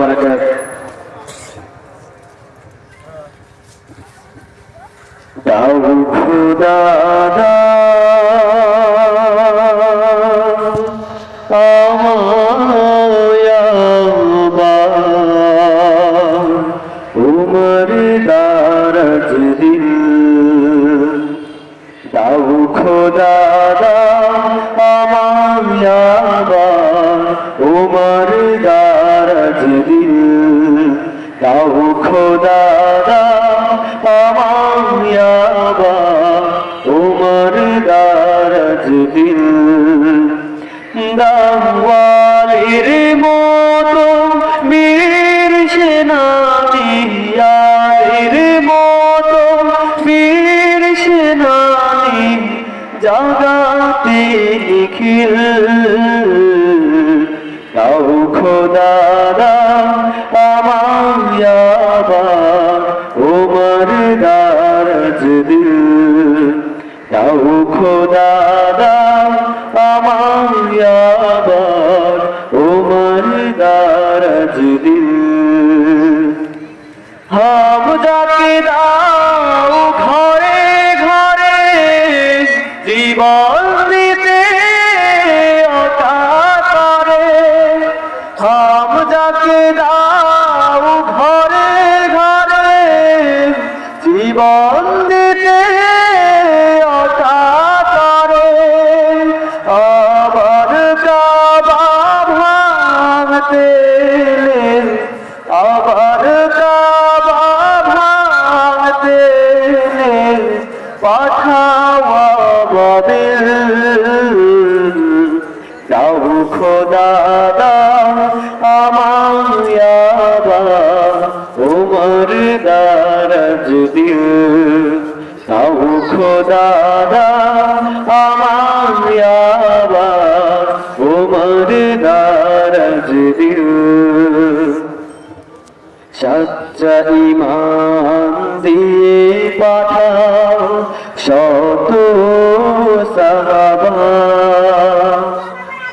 বারাকাতুহু। দাও খোদা উমর দারাজ দিল, দাও খোদা আমায় আবার উমর দারাজ দিল, দাও খোদা আমায় আবার উমর দারাজ দিল। দাওয়ালের মতো বীর সেনানী, ইয়ারের মতো বীর সেনানী জাগাতে নিখিল, দাও খোদা আমায় আবার উমর দারাজ দিল, দাও খোদা আমায় আবার উমর দারাজ দিল। হামজাকে দাও ঘরে ঘরে জীবন দিতে অকাতরে, হামজাকে দাও ঘরে ঘরে জীবন দিতে অকাতরে, আবার কাবা ভাঙতে আবার কাবা ভাঙতে পাঠাওয়া বাবিল, দাও খোদা আমায় আবার উমর দারাজ দিল, দাও খোদা আমায় আবার উমর দারাজ দিল। সচ্চা ঈমান দিয়ে পাঠাও শত সাহাবা,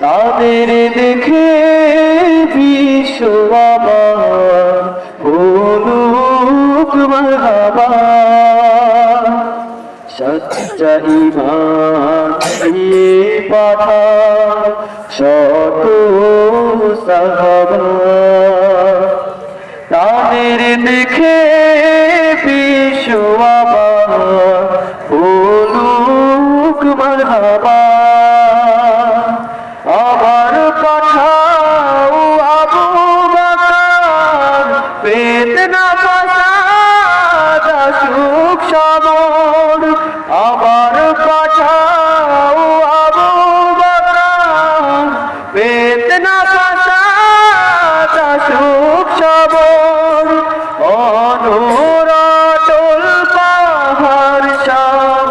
তাদের দেখে বিশ্ব আবার বলুক মারহাবা। সচ্চা ঈমান দিয়ে পাঠাও শত সাহাবা, তাদের দেখে বিশ্ব আবার বলুক মারহাবা। আবার পাঠাও আবু বকর বেদনা ফাসাদ সুখ সবর, আবার পাঠাও আবু বকর বেদনা ফাসাদ সুখ সবর, অনুরাটল পাহাড় সম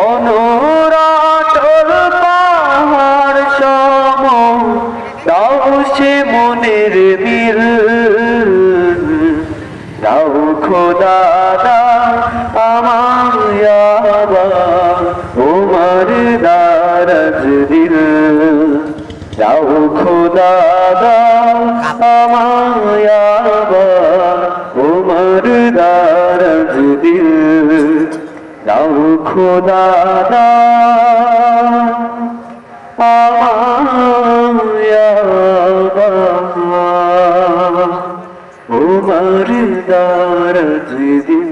অনুরাটল পাহাড় সম দাও সে মনের মিল, দাও খোদা আমায় আবার উমর দারাজ দিল, দাও খোদা আমায় আবার উমর দারাজ দিল, দাও খোদা আমায় আবার উমর দারাজ দিল।